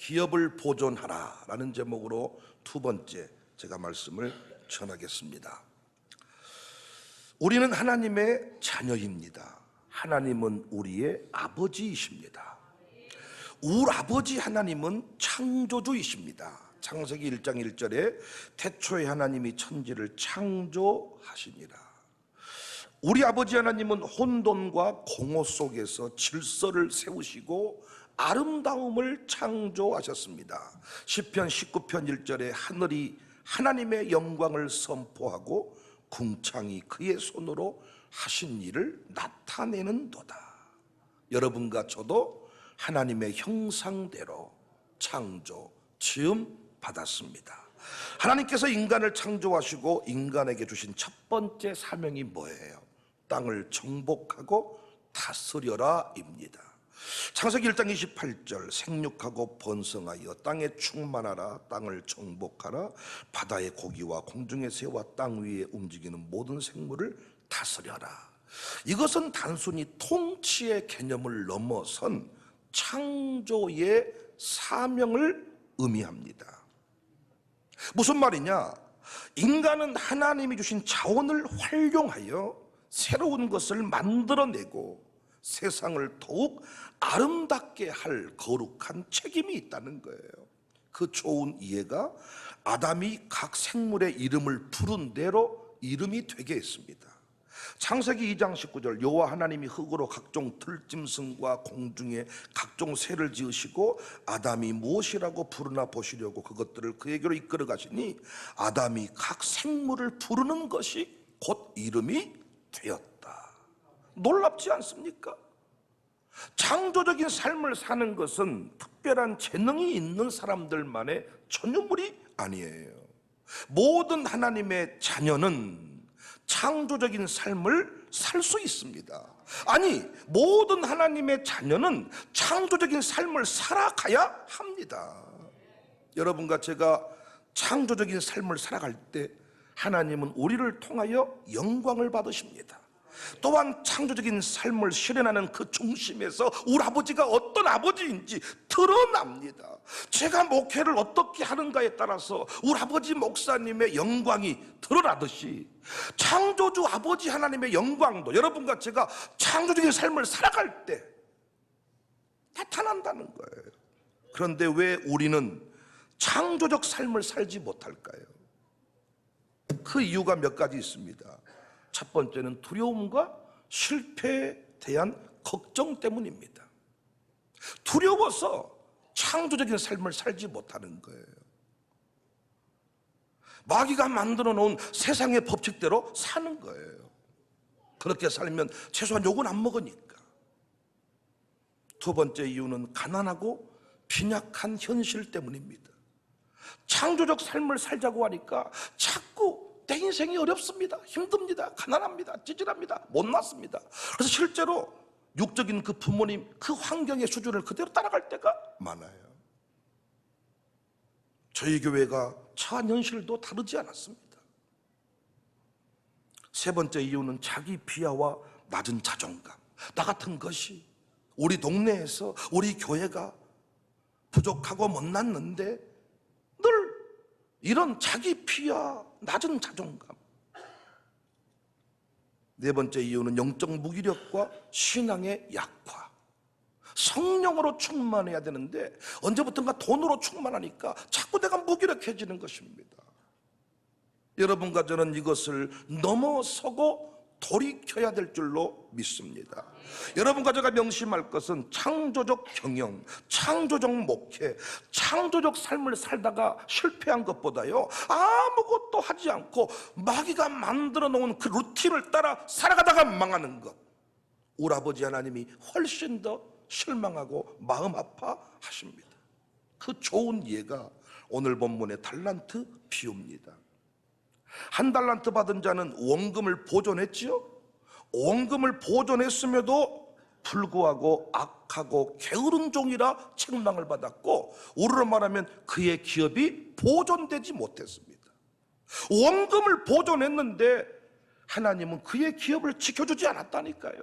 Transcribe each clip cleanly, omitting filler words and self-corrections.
기업을 보존하라 라는 제목으로 두 번째 제가 말씀을 전하겠습니다. 우리는 하나님의 자녀입니다. 하나님은 우리의 아버지이십니다. 우리 아버지 하나님은 창조주이십니다. 창세기 1장 1절에 태초에 하나님이 천지를 창조하시니라. 우리 아버지 하나님은 혼돈과 공허 속에서 질서를 세우시고 아름다움을 창조하셨습니다. 시편 19편 1절에 하늘이 하나님의 영광을 선포하고 궁창이 그의 손으로 하신 일을 나타내는도다. 여러분과 저도 하나님의 형상대로 창조, 지음 받았습니다. 하나님께서 인간을 창조하시고 인간에게 주신 첫 번째 사명이 뭐예요? 땅을 정복하고 다스려라 입니다. 창세기 1장 28절 생육하고 번성하여 땅에 충만하라, 땅을 정복하라, 바다의 고기와 공중의 새와 땅 위에 움직이는 모든 생물을 다스려라. 이것은 단순히 통치의 개념을 넘어선 창조의 사명을 의미합니다. 무슨 말이냐? 인간은 하나님이 주신 자원을 활용하여 새로운 것을 만들어내고 세상을 더욱 아름답게 할 거룩한 책임이 있다는 거예요. 그 좋은 이해가 아담이 각 생물의 이름을 부른 대로 이름이 되게 했습니다. 창세기 2장 19절 여호와 하나님이 흙으로 각종 들짐승과 공중에 각종 새를 지으시고 아담이 무엇이라고 부르나 보시려고 그것들을 그에게로 이끌어 가시니 아담이 각 생물을 부르는 것이 곧 이름이 되었다. 놀랍지 않습니까? 창조적인 삶을 사는 것은 특별한 재능이 있는 사람들만의 전유물이 아니에요. 모든 하나님의 자녀는 창조적인 삶을 살 수 있습니다. 아니, 모든 하나님의 자녀는 창조적인 삶을 살아가야 합니다. 여러분과 제가 창조적인 삶을 살아갈 때 하나님은 우리를 통하여 영광을 받으십니다. 또한 창조적인 삶을 실현하는 그 중심에서 우리 아버지가 어떤 아버지인지 드러납니다. 제가 목회를 어떻게 하는가에 따라서 우리 아버지 목사님의 영광이 드러나듯이 창조주 아버지 하나님의 영광도 여러분과 제가 창조적인 삶을 살아갈 때 나타난다는 거예요. 그런데 왜 우리는 창조적 삶을 살지 못할까요? 그 이유가 몇 가지 있습니다. 첫 번째는 두려움과 실패에 대한 걱정 때문입니다. 두려워서 창조적인 삶을 살지 못하는 거예요. 마귀가 만들어 놓은 세상의 법칙대로 사는 거예요. 그렇게 살면 최소한 욕은 안 먹으니까. 두 번째 이유는 가난하고 빈약한 현실 때문입니다. 창조적 삶을 살자고 하니까 자꾸 내 인생이 어렵습니다. 힘듭니다. 가난합니다. 찌질합니다. 못났습니다. 그래서 실제로 육적인 그 부모님 그 환경의 수준을 그대로 따라갈 때가 많아요. 저희 교회가 처한 현실도 다르지 않았습니다. 세 번째 이유는 자기 비하와 낮은 자존감. 나 같은 것이 우리 동네에서 우리 교회가 부족하고 못났는데 늘 이런 자기 비하 낮은 자존감. 네 번째 이유는 영적 무기력과 신앙의 약화. 성령으로 충만해야 되는데 언제부턴가 돈으로 충만하니까 자꾸 내가 무기력해지는 것입니다. 여러분과 저는 이것을 넘어서고 돌이켜야 될 줄로 믿습니다. 여러분과 제가 명심할 것은 창조적 경영, 창조적 목회, 창조적 삶을 살다가 실패한 것보다요 아무것도 하지 않고 마귀가 만들어 놓은 그 루틴을 따라 살아가다가 망하는 것, 우리 아버지 하나님이 훨씬 더 실망하고 마음 아파하십니다. 그 좋은 예가 오늘 본문의 달란트 비유입니다. 한 달란트 받은 자는 원금을 보존했지요. 원금을 보존했음에도 불구하고 악하고 게으른 종이라 책망을 받았고, 우리로 말하면 그의 기업이 보존되지 못했습니다. 원금을 보존했는데 하나님은 그의 기업을 지켜주지 않았다니까요.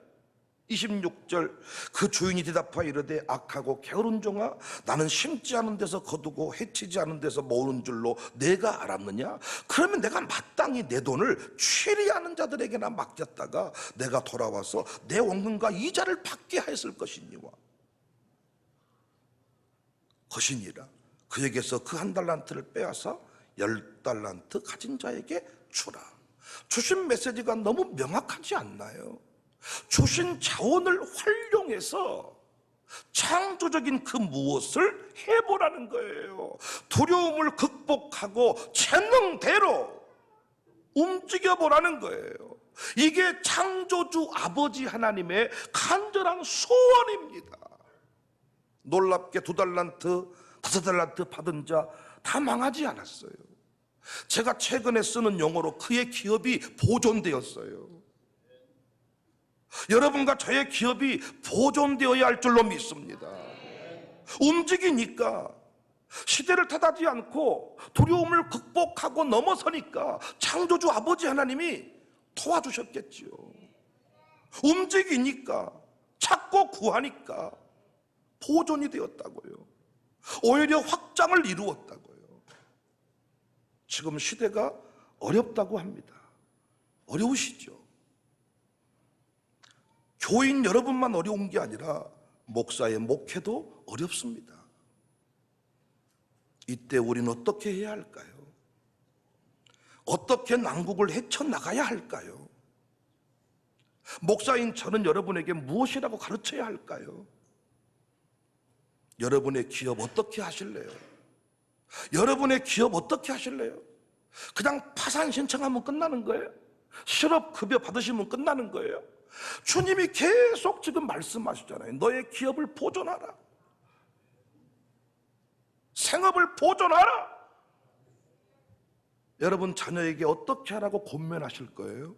26절 그 주인이 대답하여 이르되 악하고 게으른 종아, 나는 심지 않은 데서 거두고 해치지 않은 데서 모으는 줄로 내가 알았느냐? 그러면 내가 마땅히 내 돈을 취리하는 자들에게나 맡겼다가 내가 돌아와서 내 원금과 이자를 받게 하였을 것이니와. 것이니라 그에게서 그 1달란트를 빼앗아 10달란트 가진 자에게 주라. 주신 메시지가 너무 명확하지 않나요? 주신 자원을 활용해서 창조적인 그 무엇을 해보라는 거예요. 두려움을 극복하고 재능대로 움직여보라는 거예요. 이게 창조주 아버지 하나님의 간절한 소원입니다. 놀랍게 2달란트, 5달란트 받은 자 다 망하지 않았어요. 제가 최근에 쓰는 용어로 그의 기업이 보존되었어요. 여러분과 저의 기업이 보존되어야 할 줄로 믿습니다. 움직이니까, 시대를 탓하지 않고 두려움을 극복하고 넘어서니까 창조주 아버지 하나님이 도와주셨겠지요. 움직이니까, 찾고 구하니까 보존이 되었다고요. 오히려 확장을 이루었다고요. 지금 시대가 어렵다고 합니다. 어려우시죠? 교인 여러분만 어려운 게 아니라 목사의 목회도 어렵습니다. 이때 우리는 어떻게 해야 할까요? 어떻게 난국을 헤쳐나가야 할까요? 목사인 저는 여러분에게 무엇이라고 가르쳐야 할까요? 여러분의 기업 어떻게 하실래요? 여러분의 기업 어떻게 하실래요? 그냥 파산 신청하면 끝나는 거예요? 실업급여 받으시면 끝나는 거예요? 주님이 계속 지금 말씀하시잖아요. 너의 기업을 보존하라. 생업을 보존하라. 여러분 자녀에게 어떻게 하라고 권면하실 거예요?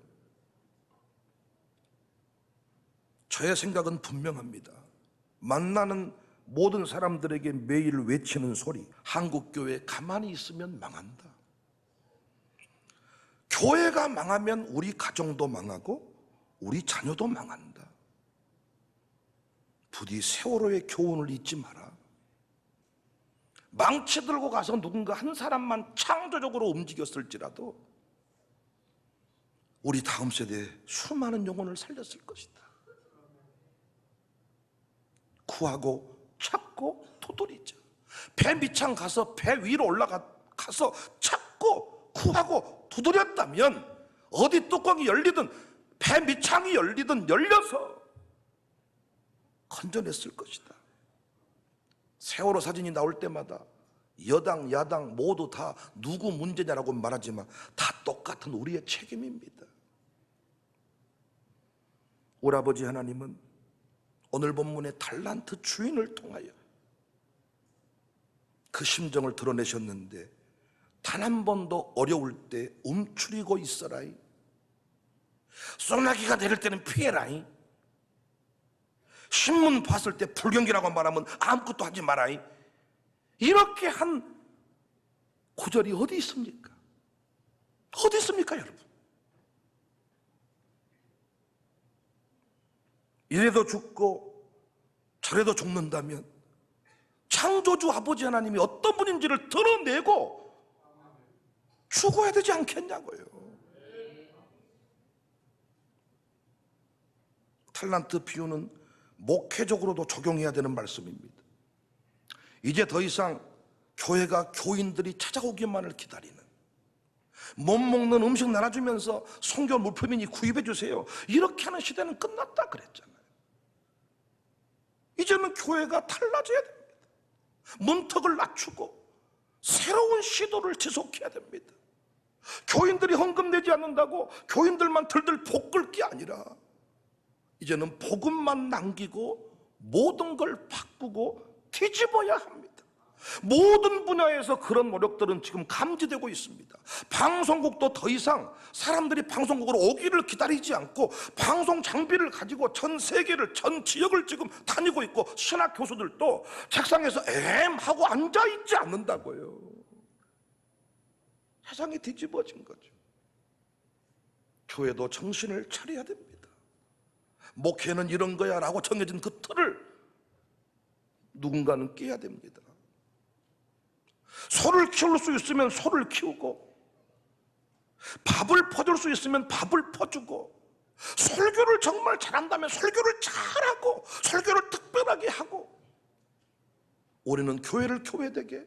저의 생각은 분명합니다. 만나는 모든 사람들에게 매일 외치는 소리, 한국교회 가만히 있으면 망한다. 교회가 망하면 우리 가정도 망하고 우리 자녀도 망한다. 부디 세월호의 교훈을 잊지 마라. 망치 들고 가서 누군가 한 사람만 창조적으로 움직였을지라도 우리 다음 세대에 수많은 영혼을 살렸을 것이다. 구하고 찾고 도돌이자. 배 밑창 가서 배 위로 올라가서 찾고 구하고 두드렸다면 어디 뚜껑이 열리든 배 밑창이 열리든 열려서 건져냈을 것이다. 세월호 사진이 나올 때마다 여당 야당 모두 다 누구 문제냐라고 말하지만 다 똑같은 우리의 책임입니다. 오라버지 하나님은 오늘 본문의 달란트 주인을 통하여 그 심정을 드러내셨는데 단 한 번도 어려울 때 움츠리고 있어라이. 소나기가 내릴 때는 피해라이. 신문 봤을 때 불경기라고 말하면 아무것도 하지 마라이. 이렇게 한 구절이 어디 있습니까? 어디 있습니까, 여러분? 이래도 죽고 저래도 죽는다면 창조주 아버지 하나님이 어떤 분인지를 드러내고 죽어야 되지 않겠냐고요. 달란트 비유는 목회적으로도 적용해야 되는 말씀입니다. 이제 더 이상 교회가 교인들이 찾아오기만을 기다리는, 못 먹는 음식 나눠주면서 선교 물품이니 구입해 주세요, 이렇게 하는 시대는 끝났다 그랬잖아요. 이제는 교회가 달라져야 됩니다. 문턱을 낮추고 새로운 시도를 지속해야 됩니다. 교인들이 헌금 내지 않는다고 교인들만 들들 복 끌 게 아니라 이제는 복음만 남기고 모든 걸 바꾸고 뒤집어야 합니다. 모든 분야에서 그런 노력들은 지금 감지되고 있습니다. 방송국도 더 이상 사람들이 방송국으로 오기를 기다리지 않고 방송 장비를 가지고 전 세계를, 전 지역을 지금 다니고 있고, 신학 교수들도 책상에서 하고 앉아있지 않는다고요. 세상이 뒤집어진 거죠. 교회도 정신을 차려야 됩니다. 목회는 이런 거야 라고 정해진 그 틀을 누군가는 깨야 됩니다. 소를 키울 수 있으면 소를 키우고, 밥을 퍼줄 수 있으면 밥을 퍼주고, 설교를 정말 잘한다면 설교를 잘하고, 설교를 특별하게 하고, 우리는 교회를 교회되게,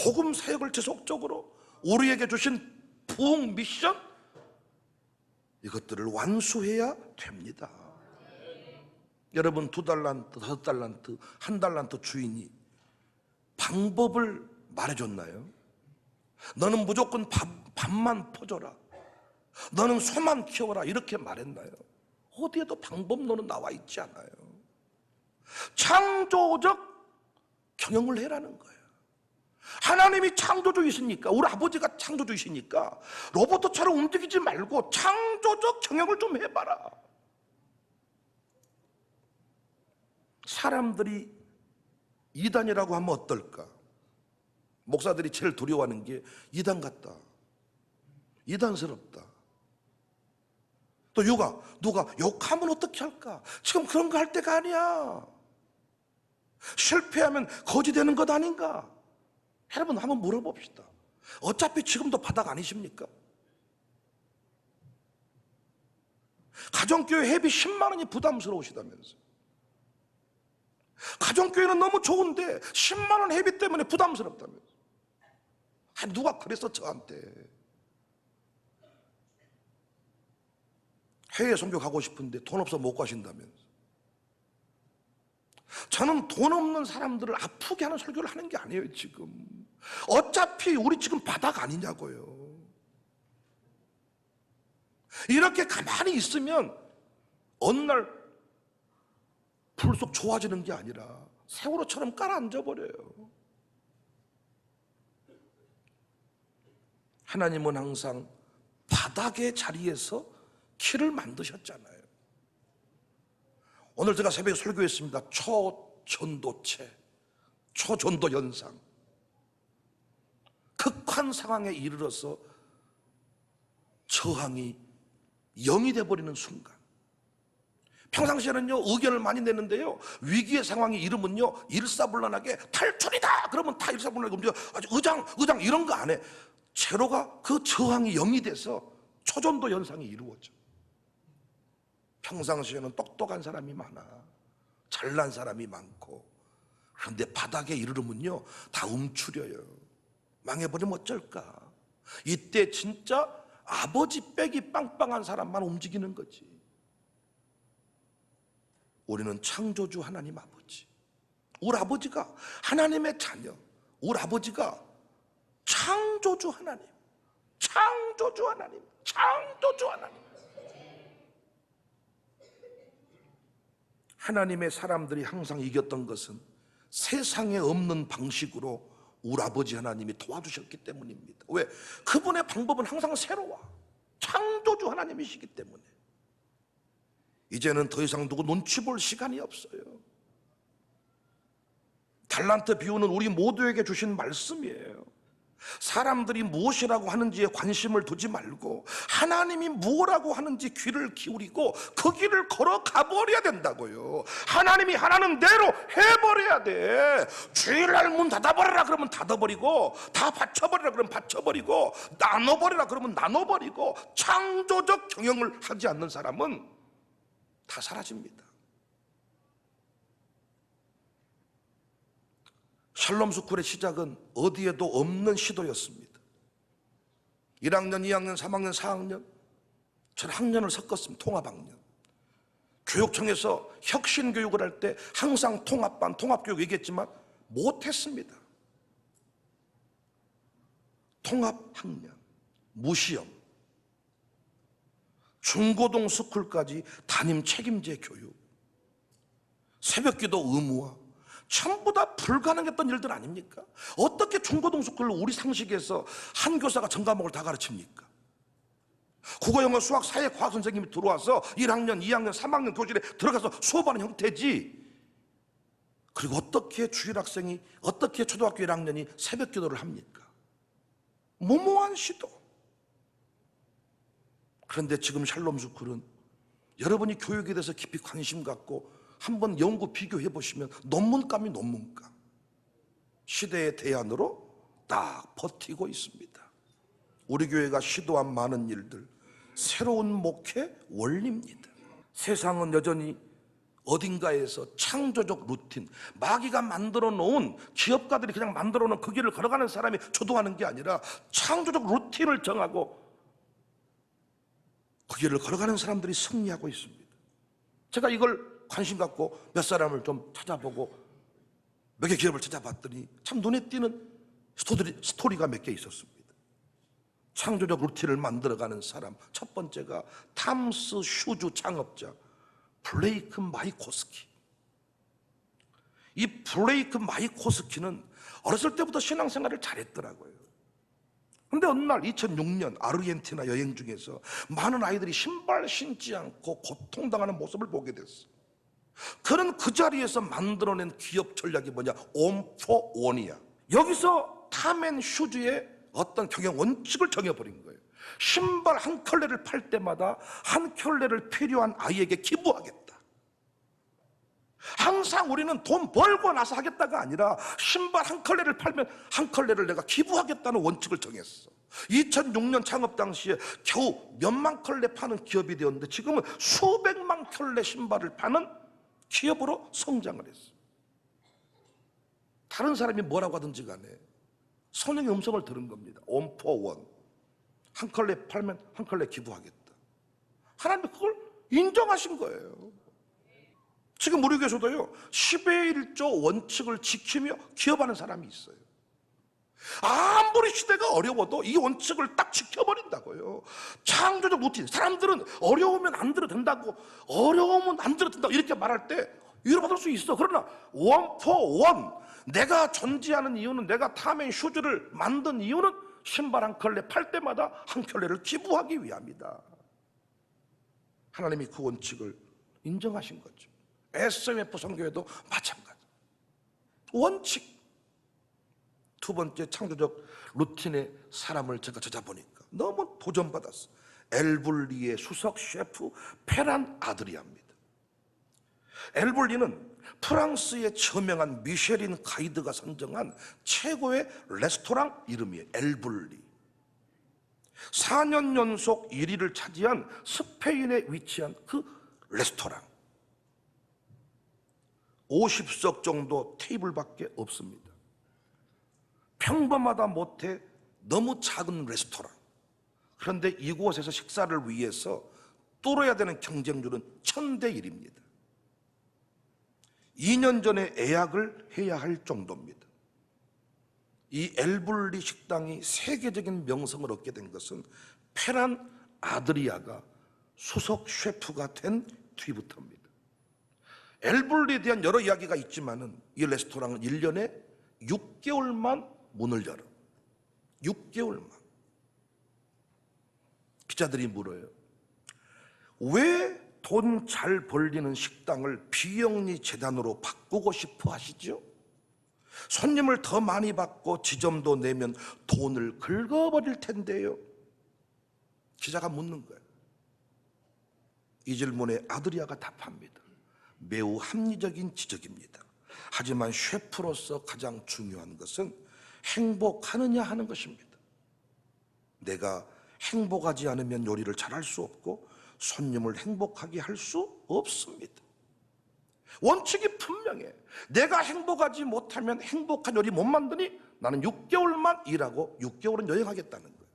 복음 사역을 지속적으로, 우리에게 주신 부흥 미션, 이것들을 완수해야 됩니다. 여러분, 2달란트, 5달란트, 1달란트 주인이 방법을 말해줬나요? 너는 무조건 밥만 퍼줘라, 너는 소만 키워라, 이렇게 말했나요? 어디에도 방법론은 나와 있지 않아요. 창조적 경영을 해라는 거예요. 하나님이 창조주이시니까, 우리 아버지가 창조주이시니까 로봇처럼 움직이지 말고 창조적 경영을 좀 해봐라. 사람들이 이단이라고 하면 어떨까? 목사들이 제일 두려워하는 게 이단 같다, 이단스럽다. 또 누가 욕하면 어떻게 할까? 지금 그런 거 할 때가 아니야. 실패하면 거지 되는 것 아닌가? 여러분, 한번 물어봅시다. 어차피 지금도 바닥 아니십니까? 가정교회 회비 10만 원이 부담스러우시다면서. 가정교회는 너무 좋은데 10만 원 회비 때문에 부담스럽다면서. 누가 그랬어 저한테. 해외 선교 가고 싶은데 돈 없어 못 가신다면서. 저는 돈 없는 사람들을 아프게 하는 설교를 하는 게 아니에요. 지금 어차피 우리 지금 바닥 아니냐고요. 이렇게 가만히 있으면 어느 날 불쑥 좋아지는 게 아니라 세월호처럼 깔아앉아 버려요. 하나님은 항상 바닥의 자리에서 키를 만드셨잖아요. 오늘 제가 새벽에 설교했습니다. 초전도체, 초전도 현상. 극한 상황에 이르러서 저항이 0이 돼버리는 순간. 평상시에는요 의견을 많이 내는데요, 위기의 상황이 이르면요 일사불란하게 탈출이다 그러면 다 일사불란하게 움직여. 아주 의장 이런 거 안 해. 제로가, 그 저항이 0이 돼서 초전도 현상이 이루어져. 평상시에는 똑똑한 사람이 많아, 잘난 사람이 많고, 그런데 바닥에 이르르면요 다 움츠려요. 망해버리면 어쩔까? 이때 진짜 아버지 빽이 빵빵한 사람만 움직이는 거지. 우리는 창조주 하나님 아버지, 우리 아버지가 하나님의 자녀, 우리 아버지가 창조주 하나님, 창조주 하나님, 창조주 하나님. 하나님의 사람들이 항상 이겼던 것은 세상에 없는 방식으로 우리 아버지 하나님이 도와주셨기 때문입니다. 왜? 그분의 방법은 항상 새로워. 창조주 하나님이시기 때문에. 이제는 더 이상 누구 눈치 볼 시간이 없어요. 달란트 비유는 우리 모두에게 주신 말씀이에요. 사람들이 무엇이라고 하는지에 관심을 두지 말고 하나님이 뭐라고 하는지 귀를 기울이고 그 길을 걸어가 버려야 된다고요. 하나님이 하라는 대로 해버려야 돼. 주일날 문 닫아버려라 그러면 닫아버리고, 다 받쳐버리라 그러면 받쳐버리고, 나눠버리라 그러면 나눠버리고, 창조적 경영을 하지 않는 사람은 다 사라집니다. 샬롬 스쿨의 시작은 어디에도 없는 시도였습니다. 1학년, 2학년, 3학년, 4학년, 저는 학년을 섞었습니다. 통합학년. 교육청에서 혁신교육을 할 때 항상 통합반, 통합교육 얘기했지만 못했습니다. 통합학년, 무시험, 중고등 스쿨까지 담임 책임제 교육, 새벽기도 의무화, 전부 다 불가능했던 일들 아닙니까? 어떻게 중고등 스쿨로 우리 상식에서 한 교사가 전 과목을 다 가르칩니까? 국어, 영어, 수학, 사회, 과학 선생님이 들어와서 1학년, 2학년, 3학년 교실에 들어가서 수업하는 형태지. 그리고 어떻게 주일학생이, 어떻게 초등학교 1학년이 새벽 기도를 합니까? 무모한 시도. 그런데 지금 샬롬 스쿨은 여러분이 교육에 대해서 깊이 관심 갖고 한번 연구 비교해 보시면 논문감이 논문감. 시대의 대안으로 딱 버티고 있습니다. 우리 교회가 시도한 많은 일들, 새로운 목회 원리입니다. 세상은 여전히 어딘가에서 창조적 루틴, 마귀가 만들어 놓은, 기업가들이 그냥 만들어 놓은 그 길을 걸어가는 사람이 주도하는 게 아니라 창조적 루틴을 정하고 그 길을 걸어가는 사람들이 승리하고 있습니다. 제가 이걸 관심 갖고 몇 사람을 좀 찾아보고 몇 개 기업을 찾아봤더니 참 눈에 띄는 스토리가 몇 개 있었습니다. 창조적 루틴을 만들어가는 사람, 첫 번째가 탐스 슈즈 창업자 블레이크 마이코스키. 이 블레이크 마이코스키는 어렸을 때부터 신앙생활을 잘했더라고요. 근데 어느 날 2006년 아르헨티나 여행 중에서 많은 아이들이 신발 신지 않고 고통당하는 모습을 보게 됐어. 그는 그 자리에서 만들어낸 기업 전략이 뭐냐? 옴포원이야. 여기서 탐앤 슈즈의 어떤 경영 원칙을 정해버린 거예요. 신발 한 켤레를 팔 때마다 한 켤레를 필요한 아이에게 기부하겠다. 항상 우리는 돈 벌고 나서 하겠다가 아니라 신발 한 켤레를 팔면 한 켤레를 내가 기부하겠다는 원칙을 정했어. 2006년 창업 당시에 겨우 몇만 켤레 파는 기업이 되었는데 지금은 수백만 켤레 신발을 파는 기업으로 성장을 했어. 다른 사람이 뭐라고 하든지 간에 성령의 음성을 들은 겁니다. 옴포원. 한 켤레 팔면 한 켤레 기부하겠다. 하나님이 그걸 인정하신 거예요. 지금 우리 교회에서도요 10의 1조 원칙을 지키며 기업하는 사람이 있어요. 아무리 시대가 어려워도 이 원칙을 딱 지켜버린다고요. 창조적 루틴. 사람들은 어려우면 안 들어도 된다고, 어려우면 안 들어도 된다고 이렇게 말할 때 위로받을 수 있어. 그러나 원포원, 내가 존재하는 이유는, 내가 탐앤 슈즈를 만든 이유는 신발 한 켤레 팔 때마다 한 켤레를 기부하기 위함이다. 하나님이 그 원칙을 인정하신 거죠. SMF 선교회도 마찬가지. 원칙. 두 번째 창조적 루틴의 사람을 제가 찾아보니까 너무 도전받았어. 엘블리의 수석 셰프 페란 아드리아입니다. 엘블리는 프랑스의 저명한 미쉐린 가이드가 선정한 최고의 레스토랑 이름이에요. 엘블리. 4년 연속 1위를 차지한 스페인에 위치한 그 레스토랑. 50석 정도 테이블밖에 없습니다. 평범하다 못해 너무 작은 레스토랑. 그런데 이곳에서 식사를 위해서 뚫어야 되는 경쟁률은 1000대 1입니다. 2년 전에 예약을 해야 할 정도입니다. 이 엘블리 식당이 세계적인 명성을 얻게 된 것은 페란 아드리아가 수석 셰프가 된 뒤부터입니다. 엘블리에 대한 여러 이야기가 있지만은 이 레스토랑은 1년에 6개월만 문을 열어. 6개월만. 기자들이 물어요. 왜 돈 잘 벌리는 식당을 비영리 재단으로 바꾸고 싶어 하시죠? 손님을 더 많이 받고 지점도 내면 돈을 긁어버릴 텐데요. 기자가 묻는 거예요. 이 질문에 아드리아가 답합니다. 매우 합리적인 지적입니다. 하지만 셰프로서 가장 중요한 것은 행복하느냐 하는 것입니다. 내가 행복하지 않으면 요리를 잘할 수 없고 손님을 행복하게 할 수 없습니다. 원칙이 분명해. 내가 행복하지 못하면 행복한 요리 못 만드니 나는 6개월만 일하고 6개월은 여행하겠다는 거예요.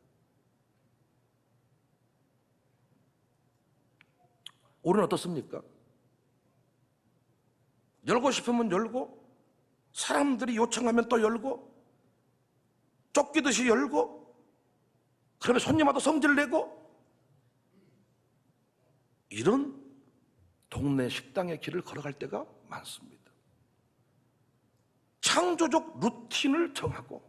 우리는 어떻습니까? 열고 싶으면 열고, 사람들이 요청하면 또 열고, 쫓기듯이 열고, 그러면 손님하고 성질 내고, 이런 동네 식당의 길을 걸어갈 때가 많습니다. 창조적 루틴을 정하고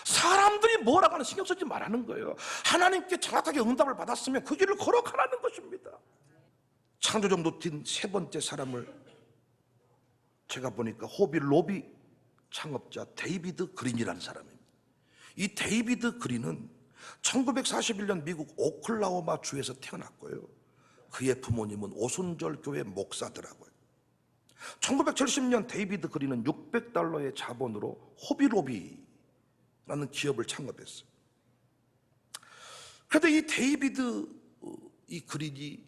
사람들이 뭐라고 하는 신경 쓰지 말라는 거예요. 하나님께 정확하게 응답을 받았으면 그 길을 걸어가라는 것입니다. 창조적 루틴 세 번째 사람을 제가 보니까 호비 로비 창업자 데이비드 그린이라는 사람입니다. 이 데이비드 그린은 1941년 미국 오클라호마 주에서 태어났고요. 그의 부모님은 오순절 교회 목사더라고요. 1970년 데이비드 그린은 $600의 자본으로 호비로비라는 기업을 창업했어요. 그런데 이 데이비드 이 그린이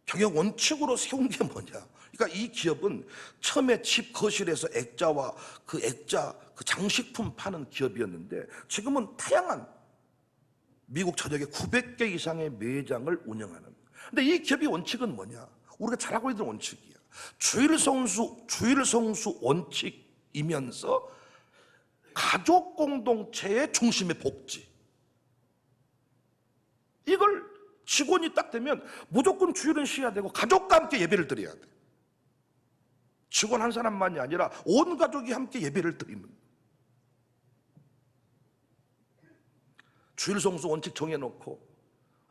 경영 원칙으로 세운 게 뭐냐? 그러니까 이 기업은 처음에 집 거실에서 액자와 그 액자 그 장식품 파는 기업이었는데 지금은 다양한 미국 전역에 900개 이상의 매장을 운영하는. 근데 이 기업의 원칙은 뭐냐? 우리가 잘 알고 있는 원칙이야. 주일성수 원칙이면서 가족 공동체의 중심의 복지. 이걸 직원이 딱 되면 무조건 주일은 쉬어야 되고 가족과 함께 예배를 드려야 돼. 직원 한 사람만이 아니라 온 가족이 함께 예배를 드리는. 주일성수 원칙 정해놓고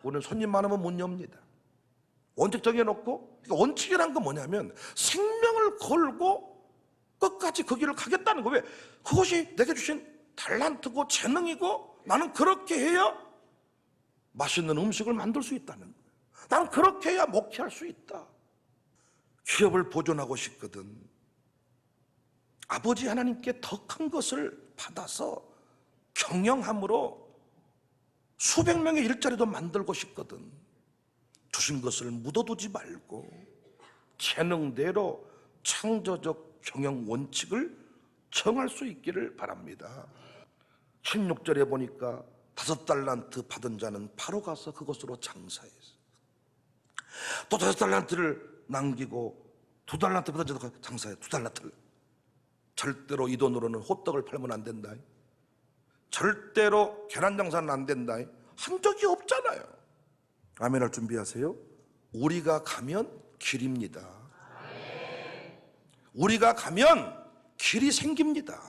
우리는 손님 많으면 못 엽니다. 원칙 정해놓고, 그러니까 원칙이란 건 뭐냐면 생명을 걸고 끝까지 그 길을 가겠다는 거. 왜? 그것이 내게 주신 달란트고 재능이고 나는 그렇게 해야 맛있는 음식을 만들 수 있다는 거예요. 나는 그렇게 해야 목회할 수 있다. 기업을 보존하고 싶거든. 아버지 하나님께 더 큰 것을 받아서 경영함으로 수백 명의 일자리도 만들고 싶거든. 주신 것을 묻어두지 말고 재능대로 창조적 경영 원칙을 정할 수 있기를 바랍니다. 16절에 보니까 5달란트 받은 자는 바로 가서 그것으로 장사했어. 또 5달란트를 남기고 2달란트 받은 자도 장사해. 2달란트를. 절대로 이 돈으로는 호떡을 팔면 안 된다. 절대로 계란 장사는 안 된다. 한 적이 없잖아요. 아멘할 준비하세요. 우리가 가면 길입니다. 우리가 가면 길이 생깁니다.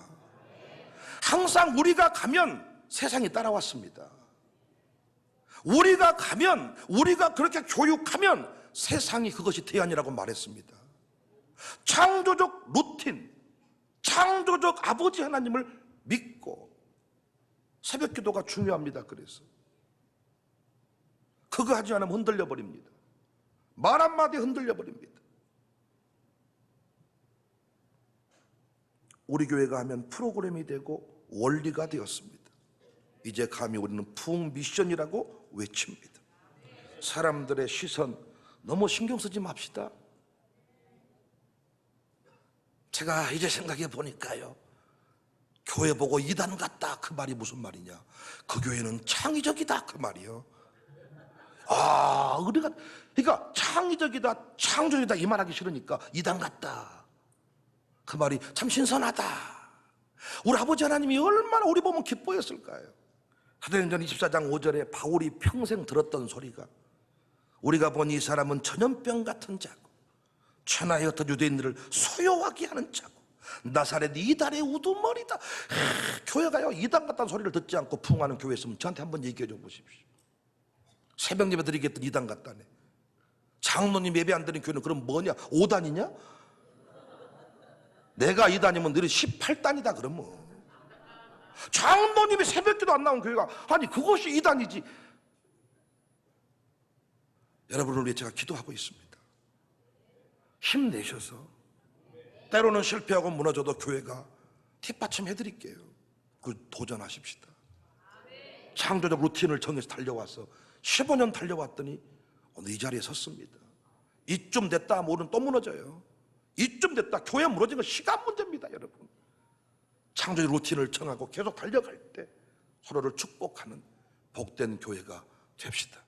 항상 우리가 가면 세상이 따라왔습니다. 우리가 가면, 우리가 그렇게 교육하면 세상이 그것이 대안이라고 말했습니다. 창조적 루틴, 창조적 아버지 하나님을 믿고 새벽 기도가 중요합니다. 그래서 그거 하지 않으면 흔들려 버립니다. 말 한마디 흔들려 버립니다. 우리 교회가 하면 프로그램이 되고 원리가 되었습니다. 이제 감히 우리는 풍미션이라고 외칩니다. 사람들의 시선 너무 신경 쓰지 맙시다. 제가 이제 생각해 보니까요, 교회 보고 이단 같다 그 말이 무슨 말이냐? 그 교회는 창의적이다 그 말이요. 우리가 그러니까 창의적이다, 창조적이다 이 말하기 싫으니까 이단 같다 그 말이 참 신선하다. 우리 아버지 하나님이 얼마나 우리 보면 기뻐했을까요? 사도행전 24장 5절에 바울이 평생 들었던 소리가, 우리가 본 이 사람은 전염병 같은 자고 천하의 어떤 유대인들을 소요하게 하는 자고 나사렛 이단의 우두머리다. 교회가요 이단 같다는 소리를 듣지 않고 부흥하는 교회 있으면 저한테 한번 얘기해 줘 보십시오. 새벽 예배 드리겠던 이단 같다네. 장로님 예배 안 드리는 교회는 그럼 뭐냐? 5단이냐? 내가 2단이면 너희 18단이다 그러면. 장로님이 새벽기도 안 나온 교회가 아니 그것이 2단이지. 여러분을 위해 제가 기도하고 있습니다. 힘내셔서 때로는 실패하고 무너져도 교회가 뒷받침 해드릴게요. 그 도전하십시다. 창조적 루틴을 정해서 달려와서 15년 달려왔더니 오늘 이 자리에 섰습니다. 이쯤 됐다 하면 오늘 또 무너져요. 이쯤 됐다 교회 무너진 건 시간 문제입니다. 여러분, 창조적 루틴을 정하고 계속 달려갈 때 서로를 축복하는 복된 교회가 됩시다.